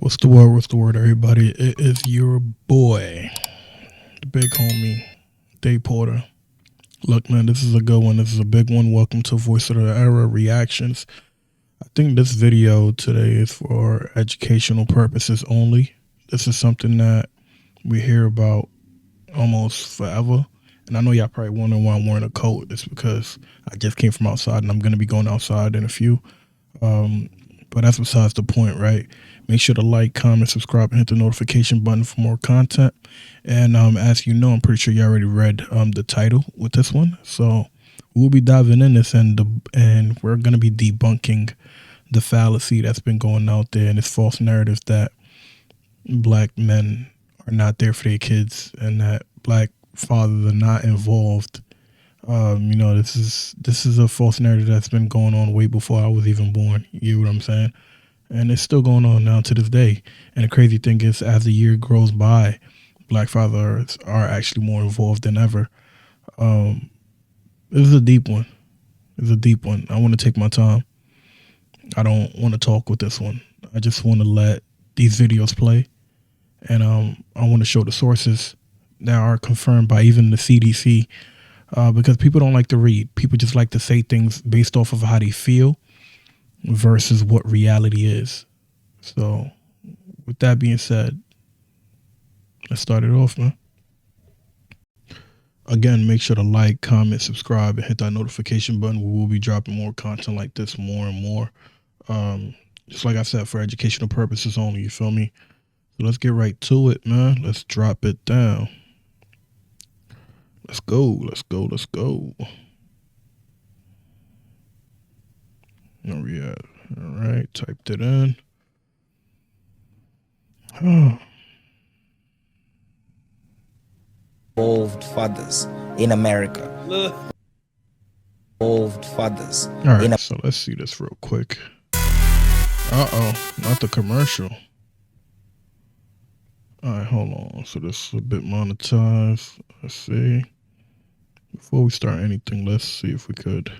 What's the word? What's the word, everybody? It is your boy, the big homie, Dave Porter. Look, man, this is a good one. This is a big one. Welcome to Voice of the Era Reactions. I think this video today is for educational purposes only. This is something that we hear about almost forever. And I know y'all probably wondering why I'm wearing a coat. It's because I just came from outside and I'm going to be going outside in a few. But that's besides the point, right? Make sure to like, comment, subscribe, and hit the notification button for more content. And as you know, I'm pretty sure you already read the title with this one. So we'll be diving in this and we're going to be debunking the fallacy that's been going out there and this false narrative that black men are not there for their kids and that black fathers are not involved. This is a false narrative that's been going on way before I was even born. You know what I'm saying? And it's still going on now to this day. And the crazy thing is, as the year grows by, black fathers are actually more involved than ever. This is a deep one. It's a deep one. I want to take my time. I don't want to talk with this one. I just want to let these videos play. And I want to show the sources that are confirmed by even the CDC. Because people don't like to read. People just like to say things based off of how they feel versus what reality is. So with that being said, let's start it off, man. Again, make sure to like, comment, subscribe, and hit that notification button. We will be dropping more content like this more and more. Just like I said, for educational purposes only, you feel me? So let's get right to it, man. Let's drop it down. Let's go. Where we at? All right, typed it in. Involved fathers in America. Involved fathers. All right, so let's see this real quick. Not the commercial. All right, hold on. So this is a bit monetized. Let's see. Before we start anything, let's see if we could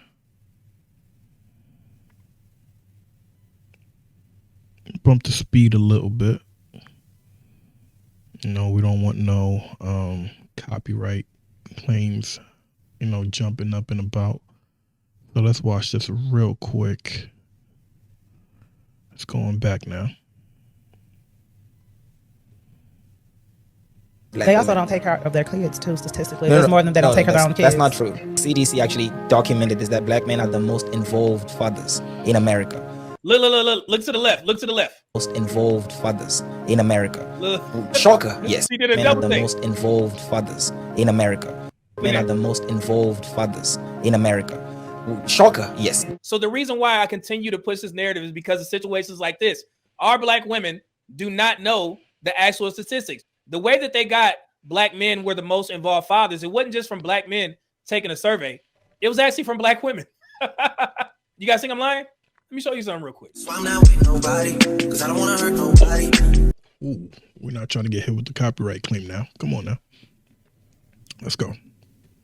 bump the speed a little bit. You know, we don't want no copyright claims, jumping up and about. So let's watch this real quick. It's going back now. They also don't take care of their kids too, statistically. There's more than they don't take care of their own kids. That's not true. CDC actually documented this, that black men are the most involved fathers in America. Look to the left. Look to the left. Most involved fathers in America. Shocker, yes. He did a Men are double the thing. most involved fathers in America. Men are the most involved fathers in America. Shocker, yes. So the reason why I continue to push this narrative is because of situations like this. Our black women do not know the actual statistics. The way that they got black men were the most involved fathers, it wasn't just from black men taking a survey. It was actually from black women. You guys think I'm lying? Let me show you something real quick. So I'm not with nobody, because I don't want to hurt nobody. Ooh, we're not trying to get hit with the copyright claim now. Come on now. Let's go.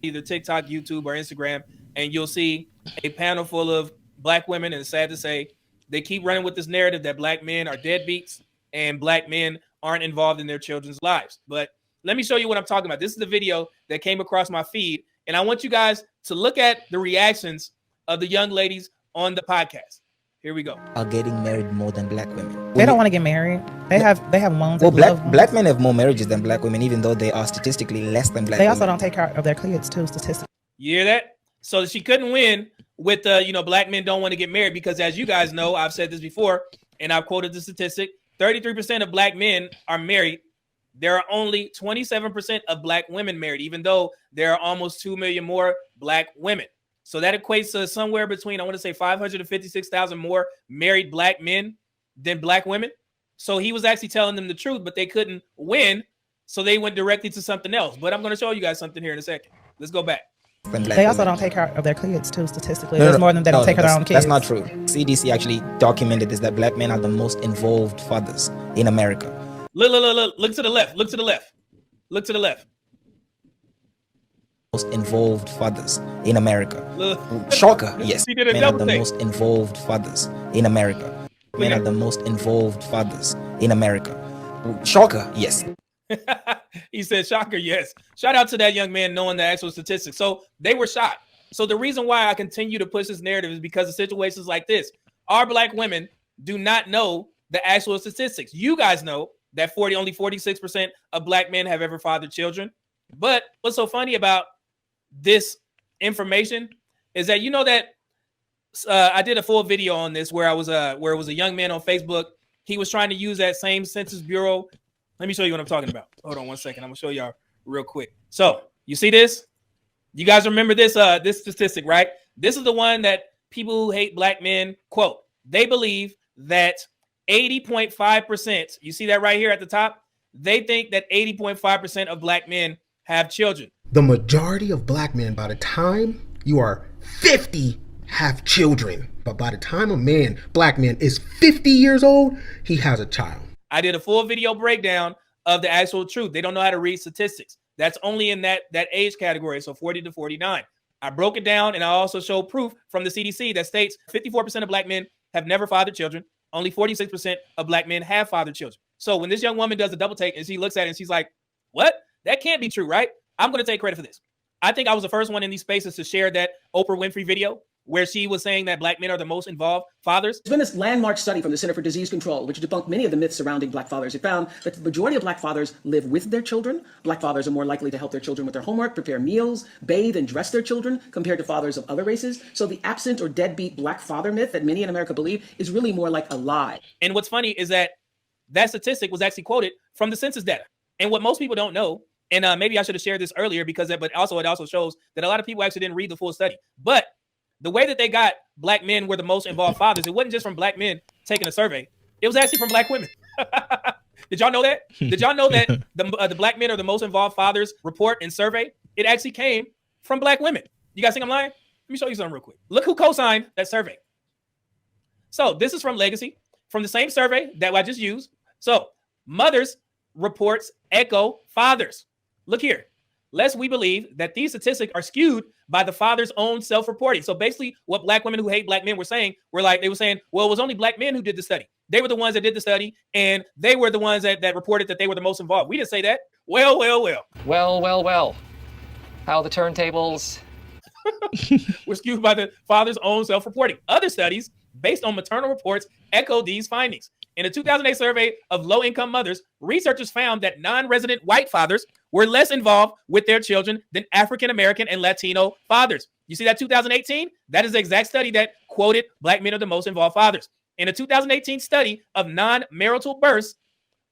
Either TikTok, YouTube, or Instagram, and you'll see a panel full of black women, and it's sad to say, they keep running with this narrative that black men are deadbeats and black men aren't involved in their children's lives. But let me show you what I'm talking about. This is the video that came across my feed, and I want you guys to look at the reactions of the young ladies on the podcast. Here we go. Are getting married more than black women. They don't want to get married. They have wounds. Well, black men have more marriages than black women, even though they are statistically less than black women. They also don't take care of their kids too, statistically. You hear that? So she couldn't win with black men don't want to get married because, as you guys know, I've said this before, and I've quoted the statistic: 33% of black men are married. There are only 27% of black women married, even though there are almost 2 million more black women. So that equates to somewhere between, I want to say 556,000 more married black men than black women. So he was actually telling them the truth, but they couldn't win. So they went directly to something else. But I'm going to show you guys something here in a second. Let's go back. They also don't take care of their kids too, statistically. There's more than they don't take care of their own kids. That's not true. CDC actually documented this, that black men are the most involved fathers in America. Look to the left. Look to the left. Look to the left. Most involved fathers in America. Shocker, yes. He did a Men are double the thing. most involved fathers in America. Men are the most involved fathers in America. Shocker, yes. He said, shocker, yes. Shout out to that young man knowing the actual statistics. So they were shocked. So the reason why I continue to push this narrative is because of situations like this. Our black women do not know the actual statistics. You guys know that only 46% of black men have ever fathered children. But what's so funny about this information is that you know that I did a full video on this where it was a young man on Facebook. He was trying to use that same Census Bureau. Let me show you what I'm talking about. Hold on one second. I'm gonna show y'all real quick. So you see this? You guys remember this this statistic, right? This is the one that people who hate black men quote. They believe that 80.5%, you see that right here at the top? They think that 80.5% of black men have children. The majority of black men, by the time you are 50, have children. But by the time black man is 50 years old, he has a child. I did a full video breakdown of the actual truth. They don't know how to read statistics. That's only in that age category, so 40 to 49. I broke it down, and I also showed proof from the CDC that states 54% of black men have never fathered children. Only 46% of black men have fathered children. So when this young woman does a double take and she looks at it and she's like, what? That can't be true, right? I'm going to take credit for this. I think I was the first one in these spaces to share that Oprah Winfrey video where she was saying that black men are the most involved fathers. There's been this landmark study from the Center for Disease Control, which debunked many of the myths surrounding black fathers. It found that the majority of black fathers live with their children. Black fathers are more likely to help their children with their homework, prepare meals, bathe, and dress their children compared to fathers of other races. So the absent or deadbeat black father myth that many in America believe is really more like a lie. And what's funny is that statistic was actually quoted from the census data. And what most people don't know, and maybe I should have shared this earlier but it also shows that a lot of people actually didn't read the full study. But the way that they got black men were the most involved fathers, it wasn't just from black men taking a survey. It was actually from black women. Did y'all know that? Did y'all know that the black men are the most involved fathers report and survey? It actually came from black women. You guys think I'm lying? Let me show you something real quick. Look who co-signed that survey. So this is from Legacy, from the same survey that I just used. So mothers reports echo fathers. Look here. Lest we believe that these statistics are skewed by the father's own self-reporting. So basically what black women who hate black men were saying, they were saying, well, it was only black men who did the study. They were the ones that did the study, and they were the ones that reported that they were the most involved. We didn't say that. Well. Well. How the turntables were skewed by the father's own self-reporting. Other studies based on maternal reports echo these findings. In a 2008 survey of low-income mothers, researchers found that non-resident white fathers were less involved with their children than African-American and Latino fathers. You see that 2018? That is the exact study that quoted black men are the most involved fathers. In a 2018 study of non-marital births,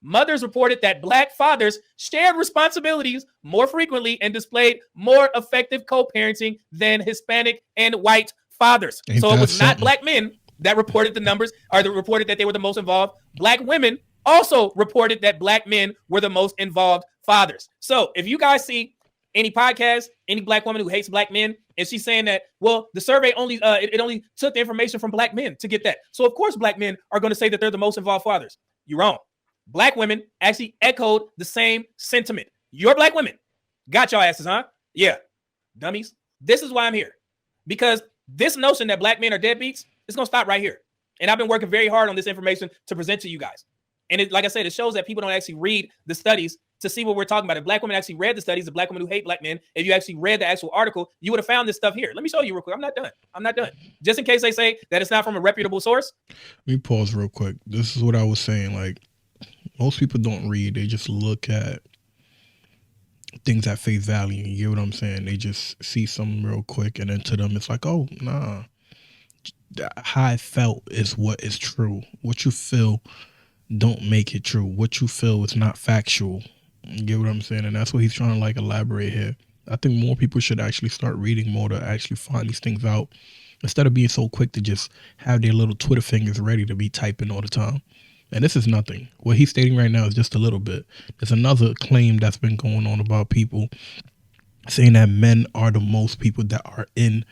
mothers reported that black fathers shared responsibilities more frequently and displayed more effective co-parenting than Hispanic and white fathers. So it was not black men that reported the numbers, or that reported that they were the most involved. Black women also reported that black men were the most involved fathers. So if you guys see any podcast, any black woman who hates black men, and she's saying that, well, the survey only it only took the information from black men to get that. So of course black men are going to say that they're the most involved fathers. You're wrong. Black women actually echoed the same sentiment. Your black women got y'all asses, huh? Yeah, dummies. This is why I'm here, because this notion that black men are deadbeats, it's going to stop right here. And I've been working very hard on this information to present to you guys. And like I said, it shows that people don't actually read the studies to see what we're talking about. If black women actually read the studies, the black women who hate black men, if you actually read the actual article, you would have found this stuff here. Let me show you real quick. I'm not done. Just in case they say that it's not from a reputable source. Let me pause real quick. This is what I was saying. Like, most people don't read. They just look at things at face value. You get what I'm saying? They just see something real quick, and then to them it's like, oh, nah. How I felt is what is true. What you feel don't make it true. What you feel is not factual. You get what I'm saying? And that's what he's trying to like elaborate here. I think more people should actually start reading more to actually find these things out, instead of being so quick to just have their little Twitter fingers ready to be typing all the time. And this is nothing. What he's stating right now is just a little bit. There's another claim that's been going on about people saying that men are the most people that are in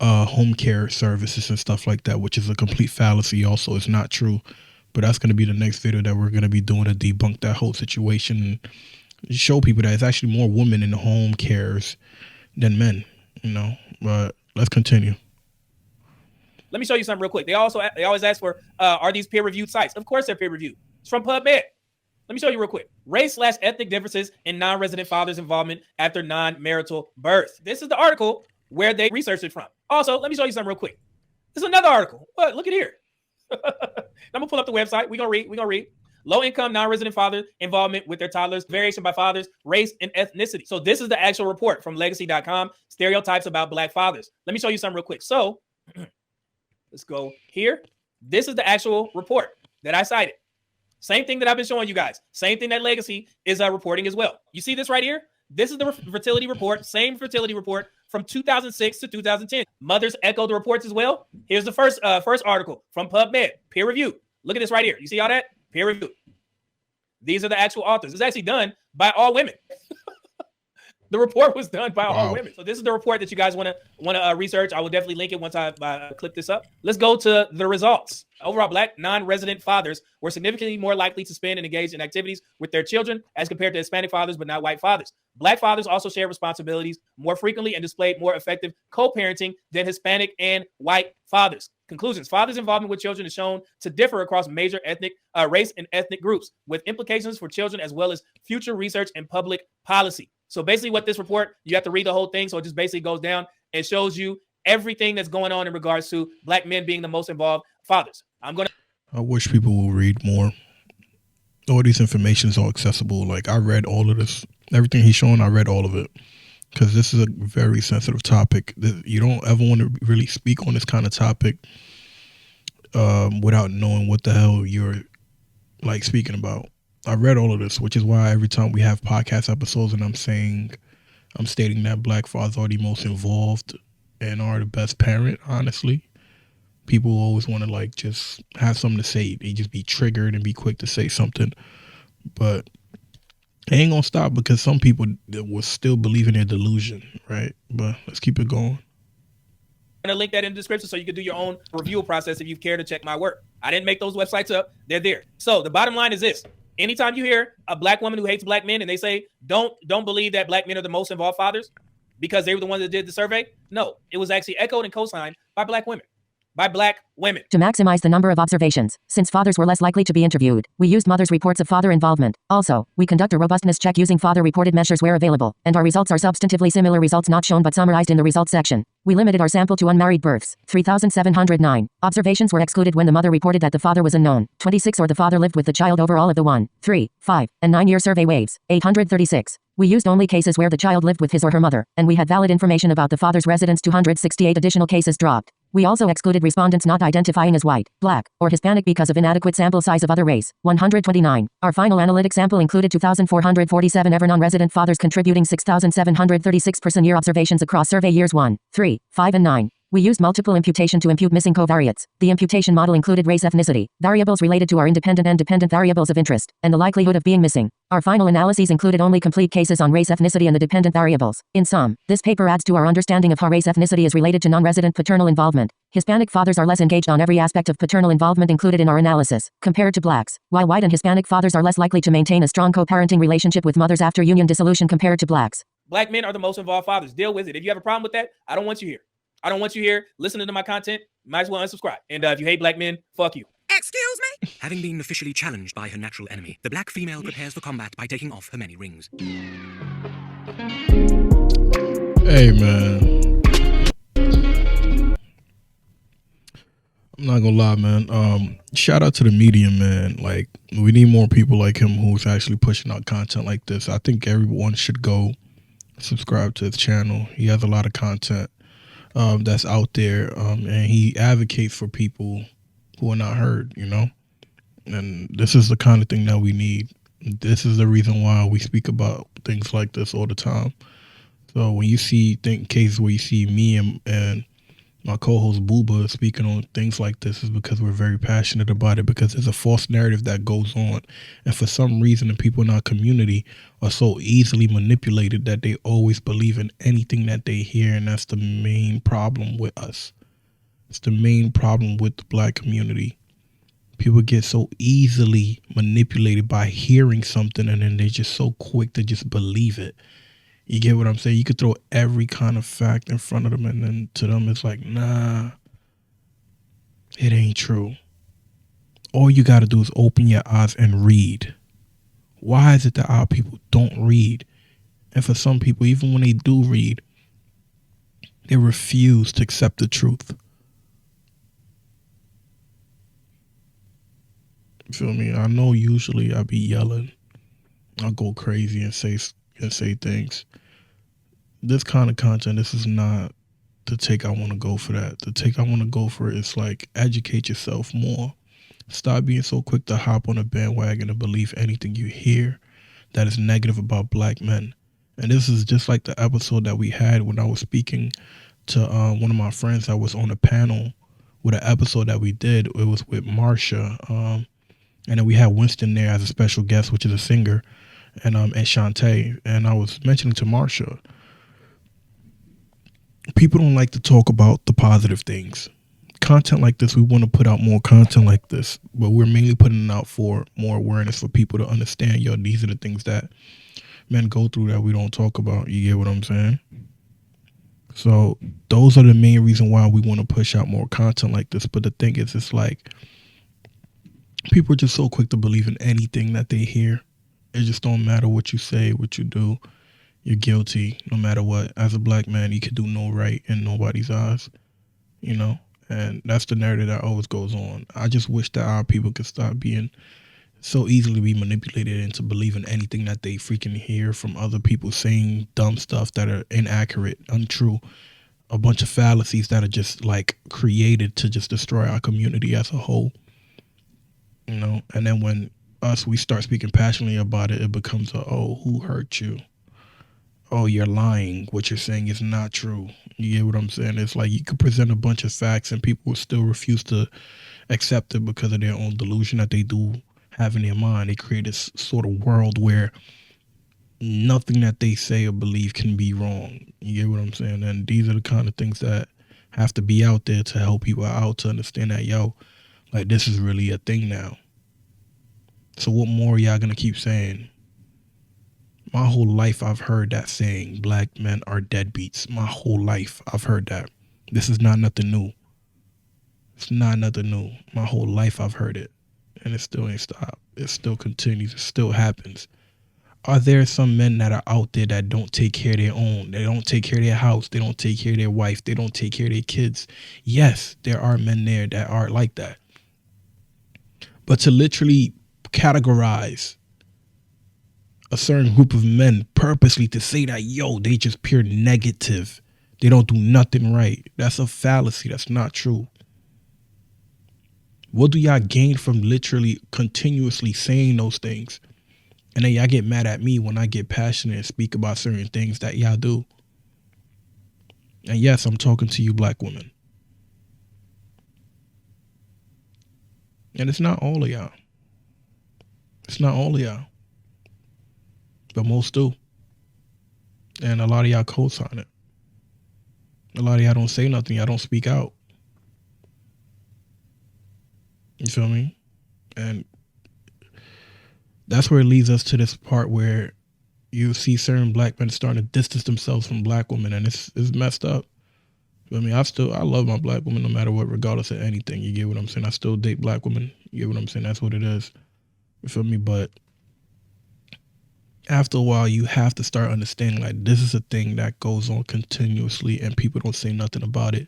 home care services and stuff like that, which is a complete fallacy. Also, it's not true. But that's going to be the next video that we're going to be doing to debunk that whole situation and show people that it's actually more women in the home cares than men, you know. But let's continue. Let me show you something real quick. They always ask for, are these peer-reviewed sites? Of course they're peer-reviewed. It's from PubMed. Let me show you real quick. Race/ethnic differences in non-resident fathers' involvement after non-marital birth. This is the article where they researched it from. Also, let me show you something real quick. This is another article. What? Look at here. I'm gonna pull up the website. We're gonna read. Low-income non-resident father involvement with their toddlers, variation by fathers, race, and ethnicity. So this is the actual report from legacy.com, stereotypes about black fathers. Let me show you something real quick. So let's go here. This is the actual report that I cited. Same thing that I've been showing you guys. Same thing that Legacy is reporting as well. You see this right here? This is the fertility report, same fertility report from 2006 to 2010. Mothers echo the reports as well. Here's the first article from PubMed, peer reviewed. Look at this right here. You see all that? Peer reviewed. These are the actual authors. It's actually done by all women. The report was done by all women. So this is the report that you guys want to research. I will definitely link it once I click this up. Let's go to the results. Overall, black non-resident fathers were significantly more likely to spend and engage in activities with their children as compared to Hispanic fathers, but not white fathers. Black fathers also share responsibilities more frequently and displayed more effective co-parenting than Hispanic and white fathers. Conclusions. Fathers' involvement with children is shown to differ across major ethnic, race and ethnic groups, with implications for children as well as future research and public policy. So basically what this report, you have to read the whole thing. So it just basically goes down and shows you everything that's going on in regards to black men being the most involved fathers. I wish people will read more. All these information is all accessible. Like, I read all of this. Everything he's showing, I read all of it. Because this is a very sensitive topic. You don't ever want to really speak on this kind of topic without knowing what the hell you're like speaking about. I read all of this, which is why every time we have podcast episodes and I'm stating that black fathers are the most involved and are the best parent, honestly, people always want to like just have something to say. They just be triggered and be quick to say something. But it ain't gonna stop because some people will still believe in their delusion, right? But let's keep it going. I'm going to link that in the description so you can do your own review process if you care to check my work. I didn't make those websites up. They're there. So the bottom line is this. Anytime you hear a black woman who hates black men and they say, don't believe that black men are the most involved fathers because they were the ones that did the survey. No, it was actually echoed and co-signed by black women. To maximize the number of observations, since fathers were less likely to be interviewed, we used mothers' reports of father involvement. Also, we conduct a robustness check using father-reported measures where available, and our results are substantively similar results not shown but summarized in the results section. We limited our sample to unmarried births, 3,709. Observations were excluded when the mother reported that the father was unknown, 26, or the father lived with the child over all of the 1, 3, 5, and 9-year survey waves, 836. We used only cases where the child lived with his or her mother, and we had valid information about the father's residence. 268 additional cases dropped. We also excluded respondents not identifying as white, black, or Hispanic because of inadequate sample size of other race, 129. Our final analytic sample included 2,447 ever non-resident fathers contributing 6,736 per-year observations across survey years 1, 3, 5, and 9. We used multiple imputation to impute missing covariates. The imputation model included race, ethnicity, variables related to our independent and dependent variables of interest, and the likelihood of being missing. Our final analyses included only complete cases on race, ethnicity, and the dependent variables. In sum, this paper adds to our understanding of how race, ethnicity is related to non-resident paternal involvement. Hispanic fathers are less engaged on every aspect of paternal involvement included in our analysis, compared to blacks, while white and Hispanic fathers are less likely to maintain a strong co-parenting relationship with mothers after union dissolution compared to blacks. Black men are the most involved fathers. Deal with it. If you have a problem with that, I don't want you here. I don't want you here listening to my content. Might as well unsubscribe. And if you hate black men, fuck you. Excuse me? Having been officially challenged by her natural enemy, the black female prepares for combat by taking off her many rings. Hey, man. I'm not gonna lie, man. Shout out to the media, man. Like, we need more people like him who's actually pushing out content like this. I think everyone should go subscribe to his channel. He has a lot of content that's out there, and he advocates for people who are not heard, you know? And this is the kind of thing that we need. This is the reason why we speak about things like this all the time. So when you see cases where you see me and my co-host Booba speaking on things like this, is because we're very passionate about it, because there's a false narrative that goes on. And for some reason, the people in our community are so easily manipulated that they always believe in anything that they hear. And that's the main problem with us. It's the main problem with the black community. People get so easily manipulated by hearing something, and then they're just so quick to just believe it. You get what I'm saying? You could throw every kind of fact in front of them, and then to them it's like, nah, It ain't true. All you got to do is open your eyes and read. Why is it that our people don't read? And for some people, even when they do read, they refuse to accept the truth. You feel me? I know usually I be yelling. I'll go crazy and say things. This kind of content, this is not the take I want to go for that. The take I want to go for is like educate yourself more. Stop being so quick to hop on a bandwagon and believe anything you hear that is negative about black men. And this is just like the episode that we had when I was speaking to one of my friends that was on a panel with an episode that we did. It was with Marsha. And then we had Winston there as a special guest, which is a singer, and Shantae. And I was mentioning to Marsha, people don't like to talk about the positive things. Content like this, we want to put out more content like this, but we're mainly putting it out for more awareness for people to understand, yo, these are the things that men go through that we don't talk about. You get what I'm saying? So those are the main reason why we want to push out more content like this. But the thing is, it's like people are just so quick to believe in anything that they hear. It just don't matter what you say, what you do. You're guilty no matter what. As a black man, you can do no right in nobody's eyes, you know? And that's the narrative that always goes on. I just wish that our people could stop being so easily be manipulated into believing anything that they freaking hear from other people saying dumb stuff that are inaccurate, untrue, a bunch of fallacies that are just like created to just destroy our community as a whole. You know, and then when we start speaking passionately about it, it becomes oh, who hurt you? Oh, you're lying. What you're saying is not true. You get what I'm saying? It's like you could present a bunch of facts and people will still refuse to accept it because of their own delusion that they do have in their mind. They create this sort of world where nothing that they say or believe can be wrong. You get what I'm saying? And these are the kind of things that have to be out there to help people out to understand that, yo, like this is really a thing now. So what more are y'all going to keep saying? My whole life I've heard that saying, black men are deadbeats. My whole life I've heard that. This is not nothing new. It's not nothing new. My whole life I've heard it. And it still ain't stopped. It still continues. It still happens. Are there some men that are out there that don't take care of their own? They don't take care of their house. They don't take care of their wife. They don't take care of their kids. Yes, there are men there that are like that. But to literally categorize a certain group of men purposely to say that, yo, they just pure negative. They don't do nothing right. That's a fallacy. That's not true. What do y'all gain from literally continuously saying those things? And then y'all get mad at me when I get passionate and speak about certain things that y'all do. And yes, I'm talking to you black women. And it's not all of y'all. It's not all of y'all. But most do. And a lot of y'all co-sign it. A lot of y'all don't say nothing. Y'all don't speak out. You feel me? And that's where it leads us to this part where you see certain black men starting to distance themselves from black women, and it's messed up. I mean, I love my black woman no matter what, regardless of anything. You get what I'm saying? I still date black women. You get what I'm saying? That's what it is. You feel me? But after a while, you have to start understanding like this is a thing that goes on continuously and people don't say nothing about it.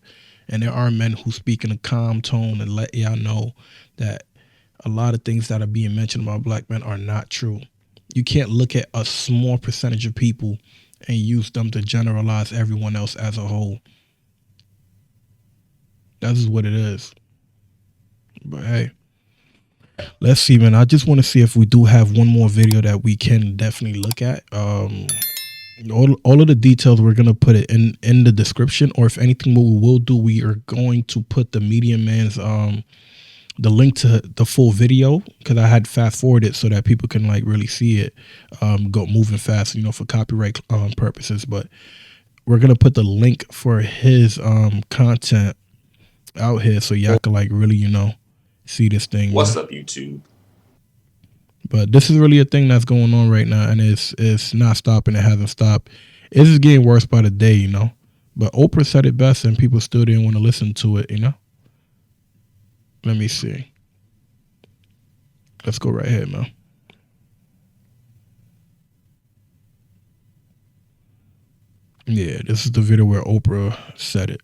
And there are men who speak in a calm tone and let y'all know that a lot of things that are being mentioned about black men are not true. You can't look at a small percentage of people and use them to generalize everyone else as a whole. That is what it is. But hey, let's see, man. I just want to see if we do have one more video that we can definitely look at. All of the details, we're going to put it in the description, or if anything, what we will do, we are going to put the Medium Man's the link to the full video, because I had fast forwarded so that people can like really see it go moving fast, you know, for copyright purposes. But we're going to put the link for his content out here so y'all can like really, you know, see this thing. What's up, YouTube? But this is really a thing that's going on right now, and it's not stopping. It hasn't stopped. It's just getting worse by the day, you know. But Oprah said it best, and people still didn't want to listen to it, you know. Let me see. Let's go right here, man. Yeah, this is the video where Oprah said it.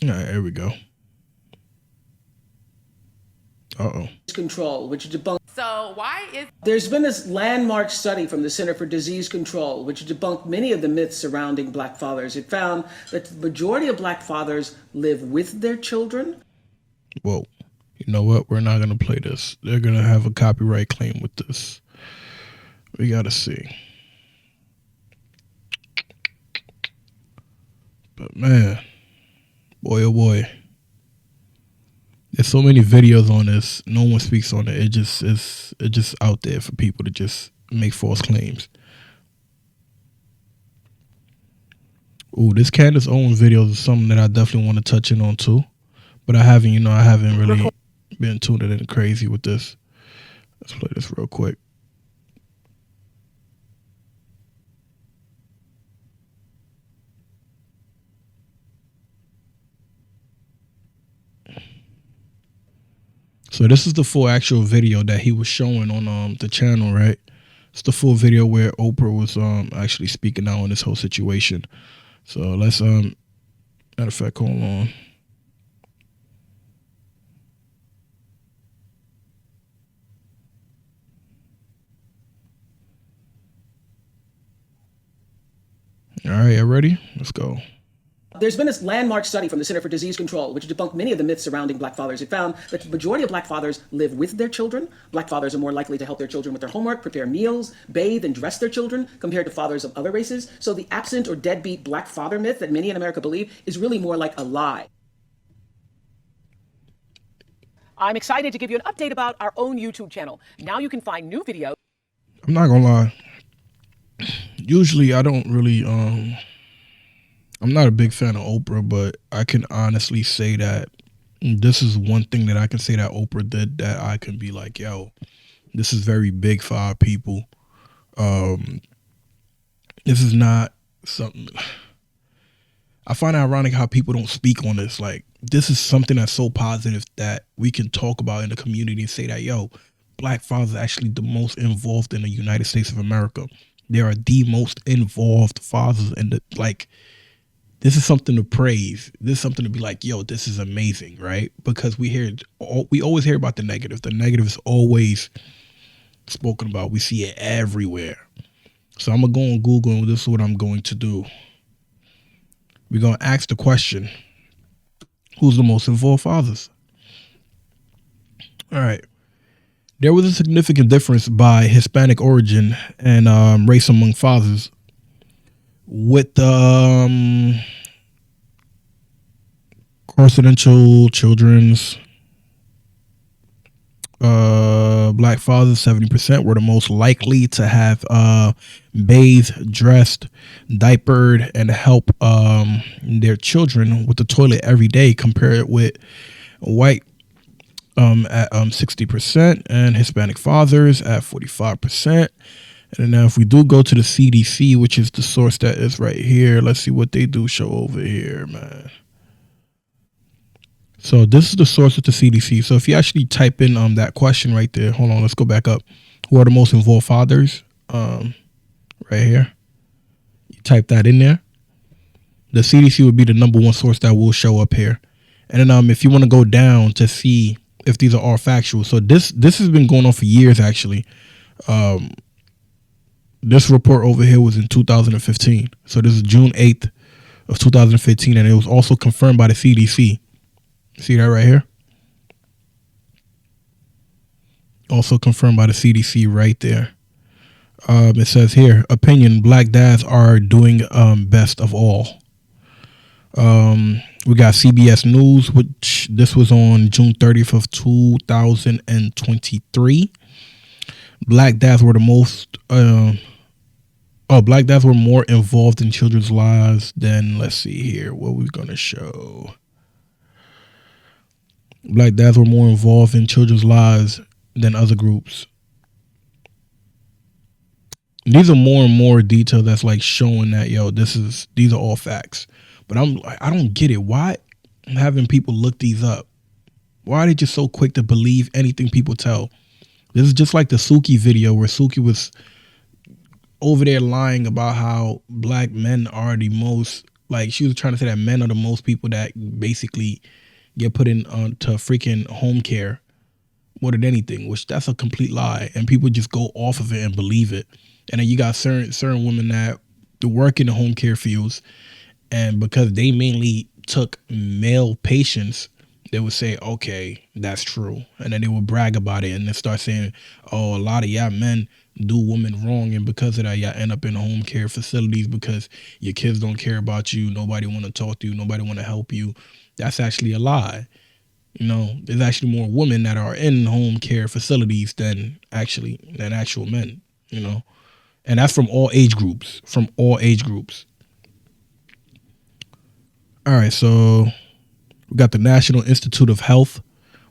All right, here we go. Control, which debunked. So why is There's been this landmark study from the Center for Disease Control, which debunked many of the myths surrounding black fathers. It found that the majority of black fathers live with their children. Whoa. You know what? We're not going to play this. They're going to have a copyright claim with this. We got to see. But man, boy, oh boy. There's so many videos on this. No one speaks on it. It's just out there for people to just make false claims. Ooh, this Candace Owens video is something that I definitely want to touch in on too. But I haven't really been tuning in crazy with this. Let's play this real quick. So this is the full actual video that he was showing on the channel, right? It's the full video where Oprah was actually speaking out on this whole situation. So let's matter of fact, hold on. All right, you ready? Let's go. There's been this landmark study from the Center for Disease Control, which debunked many of the myths surrounding black fathers. It found that the majority of black fathers live with their children. Black fathers are more likely to help their children with their homework, prepare meals, bathe, and dress their children compared to fathers of other races. So the absent or deadbeat black father myth that many in America believe is really more like a lie. I'm excited to give you an update about our own YouTube channel. Now you can find new videos. I'm not gonna lie. Usually I don't really I'm not a big fan of Oprah, but I can honestly say that this is one thing that I can say that Oprah did that I can be like, yo, this is very big for our people. This is not something. I find it ironic how people don't speak on this. Like, this is something that's so positive that we can talk about in the community and say that, yo, black fathers are actually the most involved in the United States of America. They are the most involved fathers in the, like, this is something to praise. This is something to be like, yo, this is amazing, right? Because we always hear about the negative. The negative is always spoken about. We see it everywhere. So I'm going to go on Google, and this is what I'm going to do. We're going to ask the question, who's the most involved fathers? All right. There was a significant difference by Hispanic origin and race among fathers, with residential children's black fathers, 70% were the most likely to have bathed, dressed, diapered, and help their children with the toilet every day, compared with white at 60% and Hispanic fathers at 45%. And now if we do go to the CDC, which is the source that is right here, let's see what they do show over here, man. So this is the source of the CDC. So if you actually type in that question right there, hold on, let's go back up. Who are the most involved fathers? Right here. You type that in there. The CDC would be the #1 source that will show up here. And then if you want to go down to see if these are all factual. So this has been going on for years, actually. This report over here was in 2015. So this is June 8th of 2015, and it was also confirmed by the CDC. See that right here? Also confirmed by the CDC right there. It says here, opinion, black dads are doing best of all. We got CBS News, which this was on June 30th of 2023. Black dads were the most black dads were more involved in children's lives than, let's see here, what we're gonna show. Black dads were more involved in children's lives than other groups. These are more and more detail that's like showing that, yo, these are all facts. But I don't get it. Why having people look these up? Why are they just so quick to believe anything people tell? This is just like the Suki video where Suki was over there lying about how black men are the most, like she was trying to say that men are the most people that basically get put in to freaking home care more than anything, which that's a complete lie. And people just go off of it and believe it. And then you got certain women that work in the home care fields, and because they mainly took male patients, they would say, okay, that's true. And then they would brag about it and then start saying, oh, a lot of y'all men do women wrong. And because of that, y'all end up in home care facilities because your kids don't care about you. Nobody want to talk to you. Nobody want to help you. That's actually a lie. You know, there's actually more women that are in home care facilities than actual men, you know. And that's from all age groups, All right, so we got the National Institute of Health,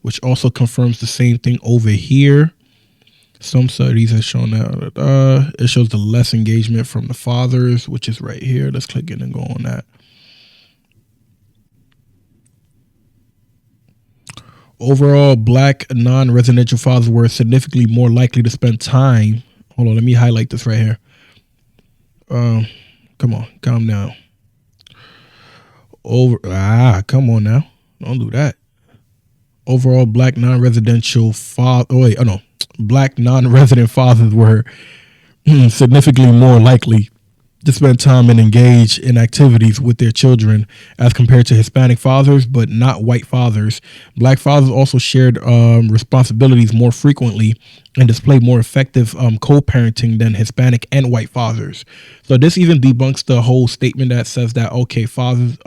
which also confirms the same thing over here. Some studies have shown that it shows the less engagement from the fathers, which is right here. Let's click in and go on that. Overall, black non-residential fathers were significantly more likely to spend time. Hold on, let me highlight this right here. Come on, calm down. Come on now. Don't do that. Overall, black non-residential black non-resident fathers were significantly more likely to spend time and engage in activities with their children as compared to Hispanic fathers, but not white fathers. Black fathers also shared responsibilities more frequently and displayed more effective co-parenting than Hispanic and white fathers. So this even debunks the whole statement that says that, okay, fathers,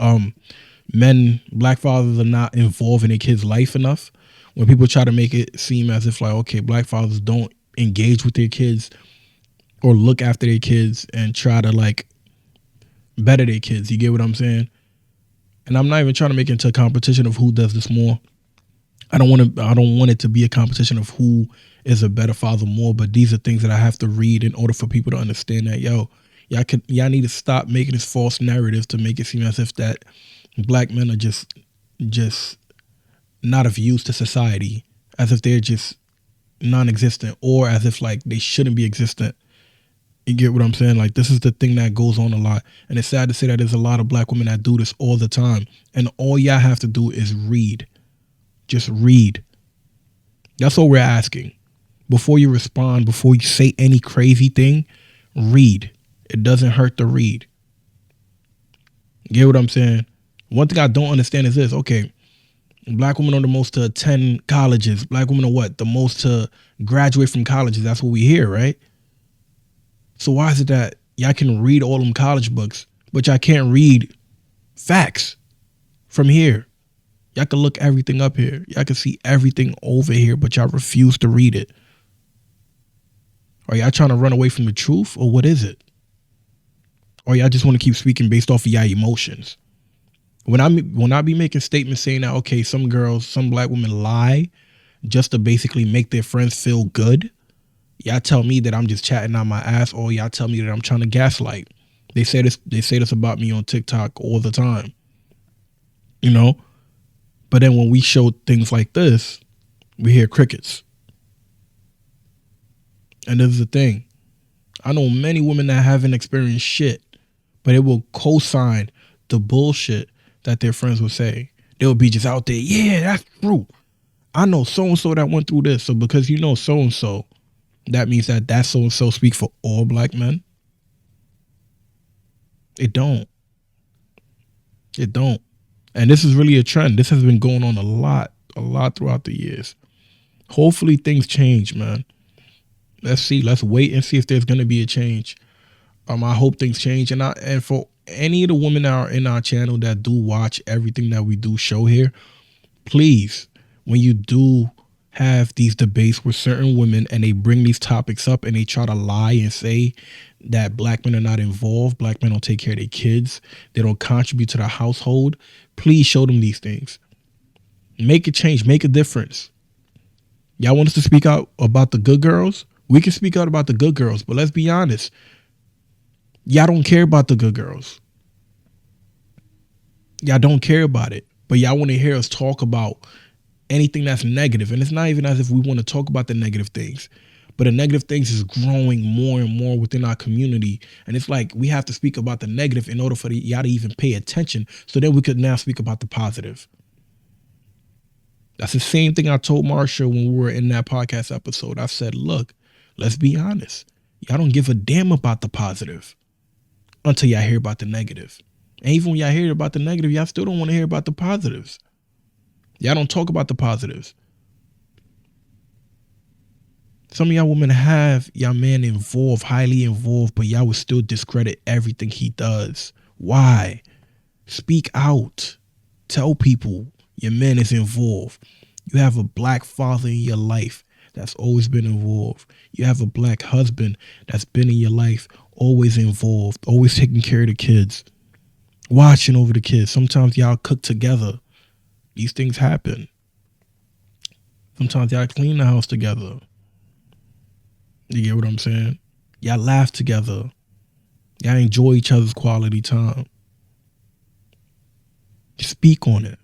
black fathers are not involved in their kids' life enough. When people try to make it seem as if like, okay, black fathers don't engage with their kids or look after their kids and try to like better their kids. You get what I'm saying? And I'm not even trying to make it into a competition of who does this more. I don't want it to be a competition of who is a better father more, but these are things that I have to read in order for people to understand that, y'all need to stop making this false narrative to make it seem as if that black men are just not of use to society, as if they're just non-existent, or as if like they shouldn't be existent. You get what I'm saying? Like, this is the thing that goes on a lot. And it's sad to say that there's a lot of black women that do this all the time. And all y'all have to do is read. Just read. That's all we're asking. Before you respond, before you say any crazy thing, read. It doesn't hurt to read. You get what I'm saying? One thing I don't understand is this. Okay, black women are the most to attend colleges. Black women are what? The most to graduate from colleges. That's what we hear, right? So why is it that y'all can read all them college books, but y'all can't read facts from here? Y'all can look everything up here. Y'all can see everything over here, but y'all refuse to read it. Are y'all trying to run away from the truth, or what is it? Or y'all just want to keep speaking based off of y'all emotions? When I be making statements saying that, okay, some black women lie just to basically make their friends feel good, y'all tell me that I'm just chatting on my ass, or y'all tell me that I'm trying to gaslight. They say this about me on TikTok all the time. You know? But then when we show things like this, we hear crickets. And this is the thing. I know many women that haven't experienced shit, but it will co-sign the bullshit that their friends will say. They'll be just out there, yeah, that's true. I know so-and-so that went through this. So because you know so-and-so, that means that so-and-so speak for all black men? It don't. And this is really a trend. This has been going on a lot throughout the years. Hopefully things change, man. Let's see. Let's wait and see if there's going to be a change. I hope things change. And for any of the women that are in our channel that do watch everything that we do show here, please, when you do have these debates with certain women and they bring these topics up and they try to lie and say that black men are not involved, black men don't take care of their kids, they don't contribute to the household, please show them these things. Make a change, make a difference. Y'all want us to speak out about the good girls? We can speak out about the good girls, but let's be honest. Y'all don't care about the good girls. Y'all don't care about it, but y'all want to hear us talk about anything that's negative. And it's not even as if we want to talk about the negative things, but the negative things is growing more and more within our community. And it's like we have to speak about the negative in order for y'all to even pay attention, so that we could now speak about the positive. That's the same thing I told Marsha when we were in that podcast episode. I said, look, let's be honest. Y'all don't give a damn about the positive until y'all hear about the negative. And even when y'all hear about the negative, y'all still don't want to hear about the positives. Y'all don't talk about the positives. Some of y'all women have y'all man involved, highly involved, but y'all will still discredit everything he does. Why? Speak out. Tell people your man is involved. You have a black father in your life that's always been involved. You have a black husband that's been in your life, always involved, always taking care of the kids, watching over the kids. Sometimes y'all cook together. These things happen. Sometimes y'all clean the house together. You get what I'm saying? Y'all laugh together. Y'all enjoy each other's quality time. Speak on it.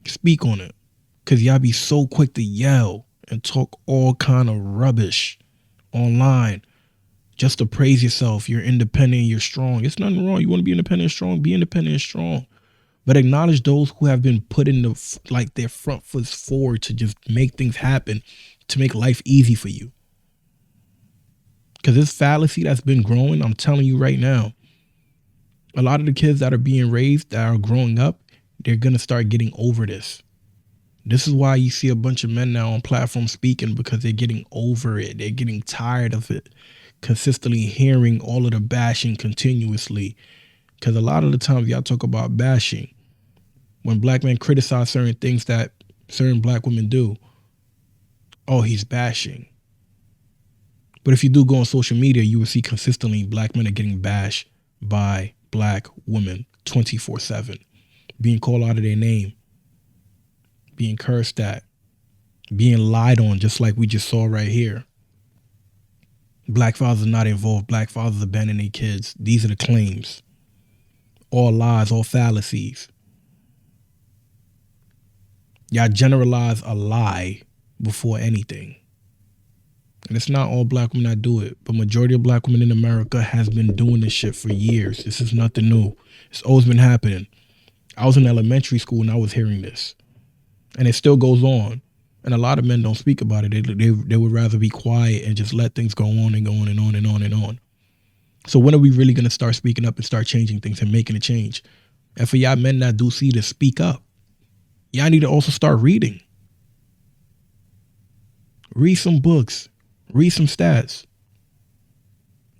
Speak on it. Because y'all be so quick to yell and talk all kind of rubbish online just to praise yourself. You're independent, you're strong. It's nothing wrong. You want to be independent and strong? Be independent and strong. But acknowledge those who have been putting their front foot forward to just make things happen, to make life easy for you. Because this fallacy that's been growing, I'm telling you right now, a lot of the kids that are being raised, that are growing up, they're going to start getting over this. This is why you see a bunch of men now on platforms speaking, because they're getting over it. They're getting tired of it. Consistently hearing all of the bashing continuously. Because a lot of the times y'all talk about bashing, when black men criticize certain things that certain black women do, oh, he's bashing. But if you do go on social media, you will see consistently black men are getting bashed by black women 24/7, being called out of their name, being cursed at, being lied on, just like we just saw right here. Black fathers are not involved. Black fathers abandon their kids. These are the claims. All lies, all fallacies. Y'all generalize a lie before anything. And it's not all black women that do it, but majority of black women in America has been doing this shit for years. This is nothing new. It's always been happening. I was in elementary school and I was hearing this. And it still goes on. And a lot of men don't speak about it. They would rather be quiet and just let things go on and go on and on and on and on. So when are we really going to start speaking up and start changing things and making a change? And for y'all men that do see this, speak up. Y'all need to also start reading. Read some books. Read some stats.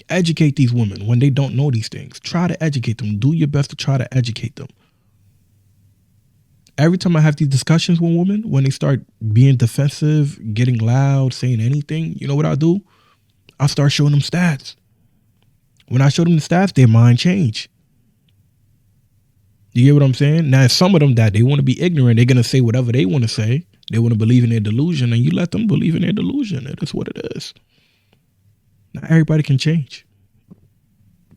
Educate these women when they don't know these things. Try to educate them. Do your best to try to educate them. Every time I have these discussions with women, when they start being defensive, getting loud, saying anything, you know what I'll do? I'll start showing them stats. When I show them the stats, their mind change. You get what I'm saying? Now, some of them that they want to be ignorant, they're going to say whatever they want to say. They want to believe in their delusion, and you let them believe in their delusion. It is what it is. Not everybody can change.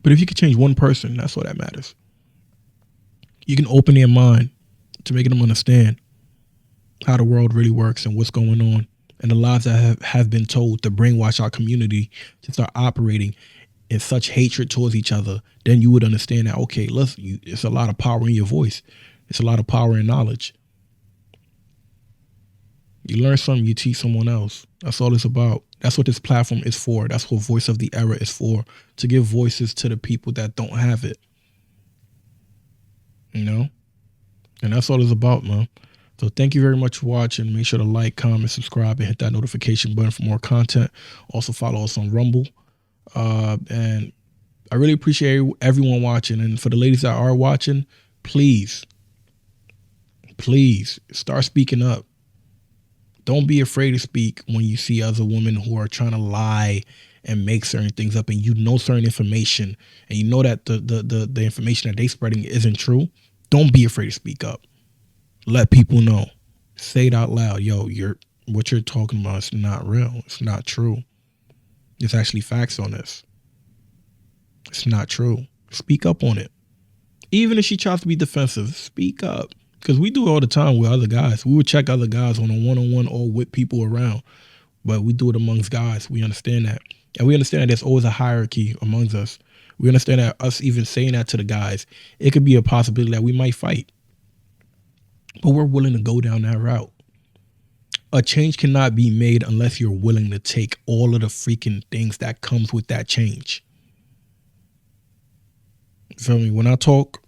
But if you can change one person, that's all that matters. You can open their mind to making them understand how the world really works and what's going on, and the lies that have been told to brainwash our community to start operating in such hatred towards each other. Then you would understand that, okay, listen, it's a lot of power in your voice. It's a lot of power in knowledge. You learn something, you teach someone else. That's all it's about. That's what this platform is for. That's what Voice of the Era is for. To give voices to the people that don't have it. You know? And that's all it's about, man. So thank you very much for watching. Make sure to like, comment, subscribe, and hit that notification button for more content. Also follow us on Rumble. And I really appreciate everyone watching. And for the ladies that are watching, please start speaking up. Don't be afraid to speak when you see other women who are trying to lie and make certain things up, and you know certain information, and you know that the information that they spreading isn't true. Don't be afraid to speak up. Let people know. Say it out loud. Yo, what you're talking about is not real. It's not true. There's actually facts on this. It's not true. Speak up on it. Even if she tries to be defensive, speak up. Because we do it all the time with other guys. We would check other guys on a one-on-one or with people around. But we do it amongst guys. We understand that. And we understand that there's always a hierarchy amongst us. We understand that us even saying that to the guys, it could be a possibility that we might fight. But we're willing to go down that route. A change cannot be made unless you're willing to take all of the freaking things that comes with that change. You feel me? When I talk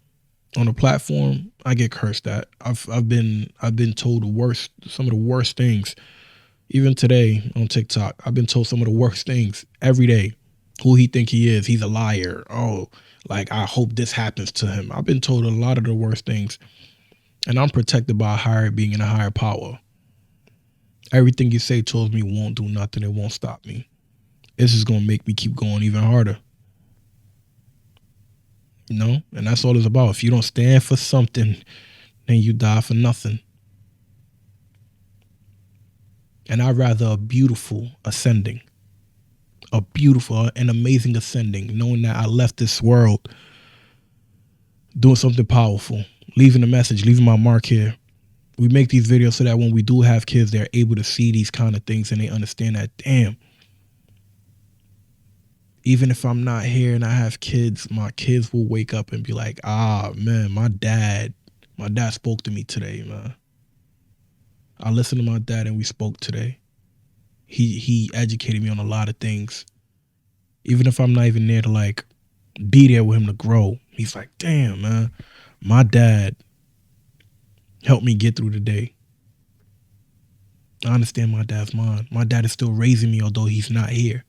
on a platform, I get cursed at. I've been told some of the worst things. Even today on TikTok, I've been told some of the worst things every day. Who he think he is? He's a liar. Oh, like I hope this happens to him. I've been told a lot of the worst things, and I'm protected by a higher being and a higher power. Everything you say towards me won't do nothing. It won't stop me. This is gonna make me keep going even harder. You know, and that's all it's about. If you don't stand for something, then you die for nothing. And I'd rather a beautiful ascending, a beautiful and amazing ascending, knowing that I left this world doing something powerful, leaving a message, leaving my mark here. We make these videos so that when we do have kids, they're able to see these kind of things and they understand that, damn, even if I'm not here and I have kids, my kids will wake up and be like, ah, man, my dad spoke to me today, man. I listened to my dad and we spoke today. He educated me on a lot of things. Even if I'm not even there to like be there with him to grow. He's like, damn, man, my dad helped me get through the day. I understand my dad's mind. My dad is still raising me, although he's not here.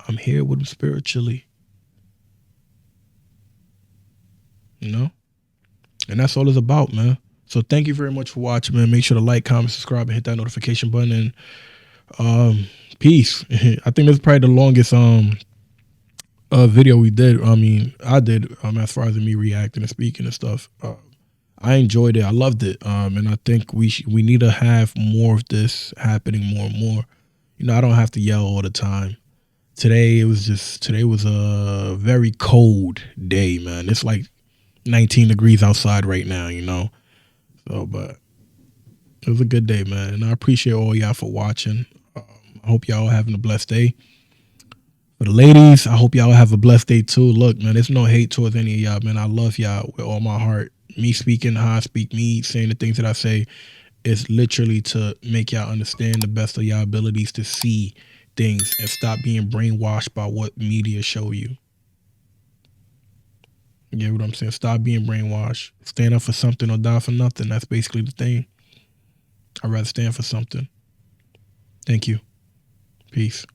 I'm here with him spiritually. You know? And that's all it's about, man. So thank you very much for watching, man. Make sure to like, comment, subscribe, and hit that notification button. And peace. I think this is probably the longest video we did. I did as far as me reacting and speaking and stuff. I enjoyed it. I loved it. And I think we need to have more of this happening more and more. You know, I don't have to yell all the time. Today was a very cold day, man. It's like 19 degrees outside right now, you know. So, but it was a good day, man. And I appreciate all y'all for watching. I hope y'all having a blessed day. For the ladies, I hope y'all have a blessed day too. Look, man, there's no hate towards any of y'all, man. I love y'all with all my heart. Me speaking how I speak, me saying the things that I say is literally to make y'all understand the best of y'all abilities to see things and stop being brainwashed by what media show you. You get what I'm saying? Stop being brainwashed. Stand up for something or die for nothing. That's basically the thing. I'd rather stand for something. Thank you. Peace.